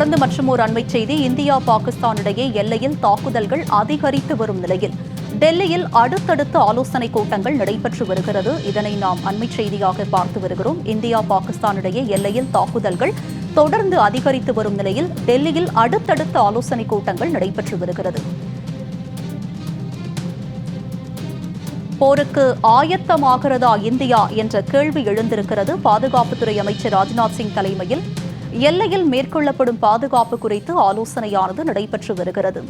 தொடர்ந்து மற்றொரு அண்மை செய்தி. இந்தியா பாகிஸ்தான் இடையே எல்லையில் தாக்குதல்கள் அதிகரித்து வரும் நிலையில் டெல்லியில் அடுத்தடுத்த ஆலோசனைக் கூட்டங்கள் நடைபெற்று வருகிறது. இதனை நாம் அண்மை செய்தியாக பார்த்து வருகிறோம். இந்தியா பாகிஸ்தான் இடையே எல்லையில் தாக்குதல்கள் தொடர்ந்து அதிகரித்து வரும் நிலையில் டெல்லியில் அடுத்தடுத்த ஆலோசனைக் கூட்டங்கள் நடைபெற்று வருகிறது. போருக்கு ஆயத்தமாகிறதா இந்தியா என்ற கேள்வி எழுந்திருக்கிறது. பாதுகாப்புத்துறை அமைச்சர் ராஜ்நாத் சிங் தலைமையில் எல்லையில் மேற்கொள்ளப்படும் பாதுகாப்பு குறித்து ஆலோசனையானது நடைபெற்று வருகிறது.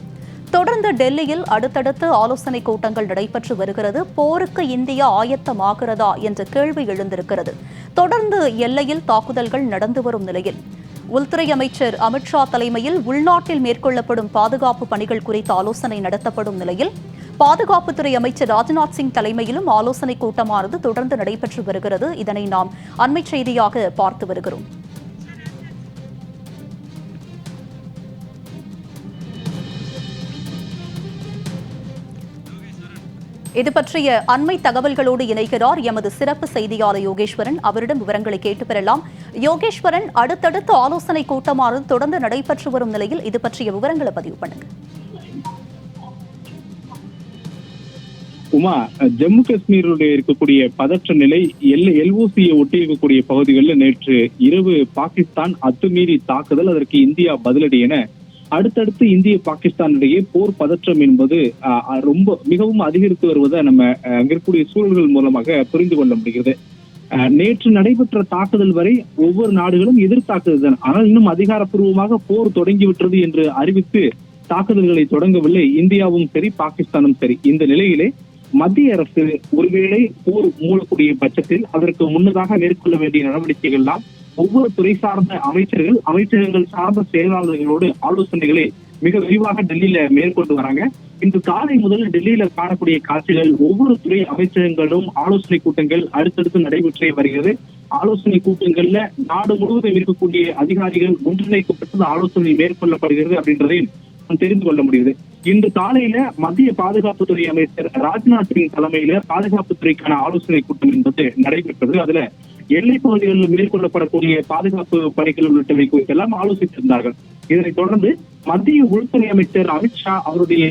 தொடர்ந்து டெல்லியில் அடுத்தடுத்து ஆலோசனைக் கூட்டங்கள் நடைபெற்று வருகிறது. போருக்கு இந்தியா ஆயத்தமாகிறதா என்ற கேள்வி எழுந்திருக்கிறது. தொடர்ந்து எல்லையில் தாக்குதல்கள் நடந்து வரும் நிலையில் உள்துறை அமைச்சர் அமித்ஷா தலைமையில் உள்நாட்டில் மேற்கொள்ளப்படும் பாதுகாப்பு பணிகள் குறித்து ஆலோசனை நடத்தப்படும் நிலையில் பாதுகாப்புத்துறை அமைச்சர் ராஜ்நாத் சிங் தலைமையிலும் ஆலோசனைக் கூட்டமானது தொடர்ந்து நடைபெற்று வருகிறது. இதனை நாம் அண்மை செய்தியாக பார்த்து வருகிறோம். இது பற்றிய அண்மை தகவல்களோடு இணைகிறார் எமது சிறப்பு செய்தியாளர் யோகேஸ்வரன். அவரிடம் விவரங்களை கேட்டு பெறலாம். யோகேஸ்வரன், அடுத்தடுத்து ஆலோசனை கூட்டமானது தொடர்ந்து நடைபெற்று வரும் நிலையில் இது பற்றிய விவரங்களை பதிவு பண்ணுங்க. உமா, ஜம்மு காஷ்மீருடைய இருக்கக்கூடிய பதற்ற நிலை எல்ஓசியை ஒட்டி இருக்கக்கூடிய பகுதிகளில் நேற்று இரவு பாகிஸ்தான் அத்துமீறி தாக்குதல், அதற்கு இந்தியா பதிலடி என அடுத்தடுத்து இந்திய பாகிஸ்தான் இடையே போர் பதற்றம் என்பது மிகவும் அதிகரித்து வருவதை நம்ம அங்க இருக்கக்கூடிய சூழல்கள் மூலமாக புரிந்து கொள்ள முடிகிறது. நேற்று நடைபெற்ற தாக்குதல் வரை ஒவ்வொரு நாடுகளும் எதிர்த்தாக்குதல், ஆனால் இன்னும் அதிகாரப்பூர்வமாக போர் தொடங்கிவிட்டது என்று அறிவித்து தாக்குதல்களை தொடங்கவில்லை இந்தியாவும் சரி பாகிஸ்தானும் சரி. இந்த நிலையிலே மத்திய அரசு ஒருவேளை போர் மூடக்கூடிய பட்சத்தில் அதற்கு முன்னதாக மேற்கொள்ள வேண்டிய நடவடிக்கைகள் எல்லாம் ஒவ்வொரு துறை சார்ந்த அமைச்சகங்கள் சார்ந்த செயலாளர்களோடு ஆலோசனைகளை மிக விரிவாக டெல்லியில மேற்கொண்டு வராங்க. இன்று காலை முதல் டெல்லியில காணக்கூடிய காட்சிகள் ஒவ்வொரு துறை அமைச்சகங்களும் ஆலோசனை கூட்டங்கள் அடுத்தடுத்து நடைபெற்றே வருகிறது. ஆலோசனை கூட்டங்கள்ல நாடு முழுவதும் இருக்கக்கூடிய அதிகாரிகள் ஒன்றிணைக்கப்பட்டு ஆலோசனை மேற்கொள்ளப்படுகிறது அப்படின்றதையும் தெரிந்து கொள்ள முடியுது. இன்று காலையில மத்திய பாதுகாப்புத்துறை அமைச்சர் ராஜ்நாத் சிங் தலைமையில பாதுகாப்புத்துறைக்கான ஆலோசனை கூட்டம் என்பது நடைபெற்றது. அதுல எல்லைப் பகுதிகளில் மேற்கொள்ளப்படக்கூடிய பாதுகாப்பு பணிகள் உள்ளிட்டவை குறித்தெல்லாம் ஆலோசித்திருந்தார்கள். இதனைத் தொடர்ந்து மத்திய உள்துறை அமைச்சர் அமித்ஷா அவருடைய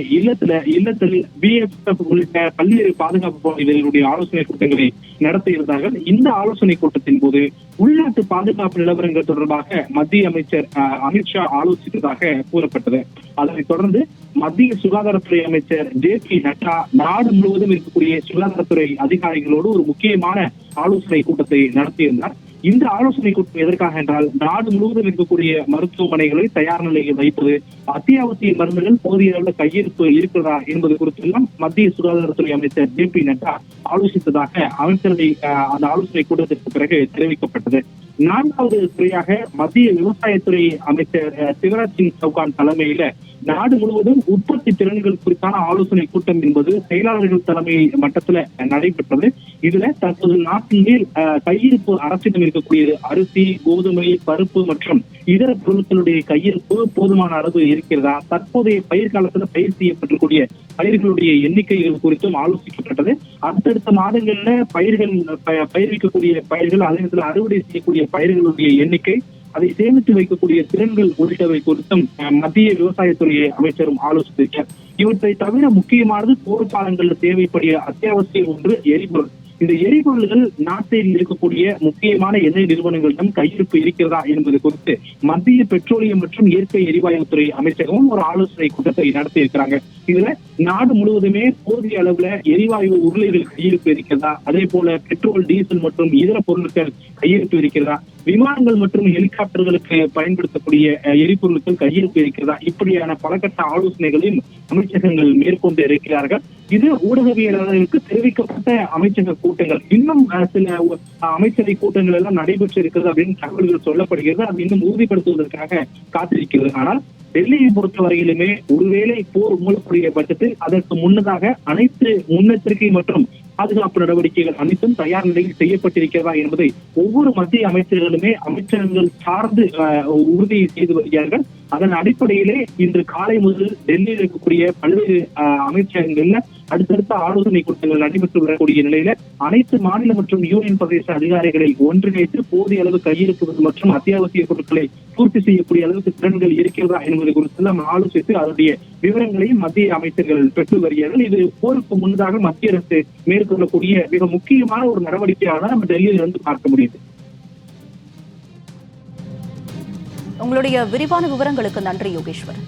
இல்லத்தில் பிஎஸ்எஃப் உள்ளிட்ட பல்வேறு பாதுகாப்பு பகுதிகளுடைய ஆலோசனை கூட்டங்களை நடத்தியிருந்தார்கள். இந்த ஆலோசனை கூட்டத்தின் போது உள்நாட்டு பாதுகாப்பு நிலவரங்கள் தொடர்பாக மத்திய அமைச்சர் அமித்ஷா ஆலோசித்ததாக கூறப்பட்டது. அதனைத் தொடர்ந்து மத்திய சுகாதாரத்துறை அமைச்சர் ஜே.பி. நட்டா நாடு முழுவதும் இருக்கக்கூடிய சுகாதாரத்துறை அதிகாரிகளோடு ஒரு முக்கியமான ஆலோசனை கூட்டத்தை நடத்தியிருந்தார். இந்த ஆலோசனை கூட்டம் எதற்காக என்றால், நாடு முழுவதும் இருக்கக்கூடிய மருத்துவமனைகளை தயார் நிலையில் வைப்பது, அத்தியாவசிய மருந்துகள் போதிய அளவில் கையிருப்பு இருக்கிறதா என்பது குறித்து எல்லாம் மத்திய சுகாதாரத்துறை அமைச்சர் ஜே.பி. நட்டா ஆலோசித்ததாக அமைச்சரவை அந்த ஆலோசனை கூட்டத்திற்கு பிறகு தெரிவிக்கப்பட்டது. நான்காவது துறையாக மத்திய விவசாயத்துறை அமைச்சர் சிவராஜ் சிங் சௌகான் தலைமையில நாடு முழுவதும் உற்பத்தி திறன்கள் குறித்தான ஆலோசனை கூட்டம் என்பது செயலாளர்கள் தலைமை மட்டத்துல நடைபெற்றது. இதுல தற்போது நாட்டின் மேல் கையிருப்பு அரசிடம் இருக்கக்கூடியது அரிசி, கோதுமை, பருப்பு மற்றும் இதர பொருட்களுடைய கையிருப்பு போதுமான அளவு இருக்கிறதா, தற்போதைய பயிர் காலத்துல பயிர் செய்யப்பட்டிருக்கூடிய பயிர்களுடைய எண்ணிக்கைகள் குறித்தும் ஆலோசிக்கப்பட்டது. அடுத்தடுத்த மாதங்கள்ல பயிர்விக்கக்கூடிய பயிர்கள், அதே நேரத்தில் அறுவடை செய்யக்கூடிய பயிர்களுடைய எண்ணிக்கை, அதை சேமித்து வைக்கக்கூடிய திறன்கள் உள்ளிட்டவை குறித்தும் மத்திய விவசாயத்துறை அமைச்சரும் ஆலோசித்திருக்கிறார். இவற்றை தவிர முக்கியமானது போர் காலங்களில் தேவைப்படிய அத்தியாவசிய ஒன்று எரிபொருள். இந்த எரிபொருள்கள் நாட்டில் இருக்கக்கூடிய முக்கியமான எண்ணெய் நிறுவனங்களிடம் கையிருப்பு இருக்கிறதா என்பது குறித்து மத்திய பெட்ரோலியம் மற்றும் இயற்கை எரிவாயுத்துறை அமைச்சகமும் ஒரு ஆலோசனை கூட்டத்தை நடத்தி இருக்கிறாங்க. இதுல நாடு முழுவதுமே போதிய அளவுல எரிவாயு உருளைகள் கையிருப்பு இருக்கிறதா, அதே போல பெட்ரோல், டீசல் மற்றும் இதர பொருட்கள் கையிருப்பு இருக்கிறதா, விமானங்கள் மற்றும் ஹெலிகாப்டர்களுக்கு பயன்படுத்தக்கூடிய எரிபொருட்கள் கையிருப்பு இருக்கிறதா, இப்படியான பலகட்ட ஆலோசனைகளையும் அமைச்சகங்கள் மேற்கொண்டு இருக்கிறார்கள். இது ஊடகவியலாளர்களுக்கு தெரிவிக்கப்பட்ட அமைச்சக கூட்டங்கள். இன்னும் சில அமைச்சரை கூட்டங்கள் எல்லாம் நடைபெற்று இருக்கிறது அப்படின்னு தகவல்கள் சொல்லப்படுகிறது. அது இன்னும் உறுதிப்படுத்துவதற்காக காத்திருக்கிறது. ஆனால் டெல்லியை பொறுத்தவரையிலுமே ஒருவேளை போர் மூடக்கூடிய பட்சத்தில் அதற்கு முன்னதாக அனைத்து முன்னெச்சரிக்கை மற்றும் பாதுகாப்பு நடவடிக்கைகள் அனைத்தும் தயார் நிலையில் செய்யப்பட்டிருக்கிறதா என்பதை ஒவ்வொரு மத்திய அமைச்சர்கள் சார்ந்து உறுதி செய்து வருகிறார்கள். அதன் அடிப்படையிலே இன்று காலை முதல் டெல்லியில் இருக்கக்கூடிய பல்வேறு அமைச்சகங்கள்ல அடுத்தடுத்த ஆலோசனை கூட்டங்கள் நடைபெற்று வரக்கூடிய நிலையில அனைத்து மாநில மற்றும் யூனியன் பிரதேச அதிகாரிகளை ஒன்றிணைத்து போதிய அளவு கையிருப்பு மற்றும் அத்தியாவசிய பொருட்களை பூர்த்தி செய்யக்கூடிய அளவுக்கு திறன்கள் இருக்கிறதா என்பது குறித்து நாம் ஆலோசித்து அதனுடைய விவரங்களையும் மத்திய அமைச்சர்கள் பெற்று வருகிறார்கள். இது போருக்கு முன்னதாக மத்திய அரசு மேற்கொள்ளக்கூடிய மிக முக்கியமான ஒரு நடவடிக்கையாக தான் நம்ம டெல்லியில் இருந்து பார்க்க முடியுது. உங்களுடைய விரிவான விவரங்களுக்கு நன்றி யோகேஸ்வர்.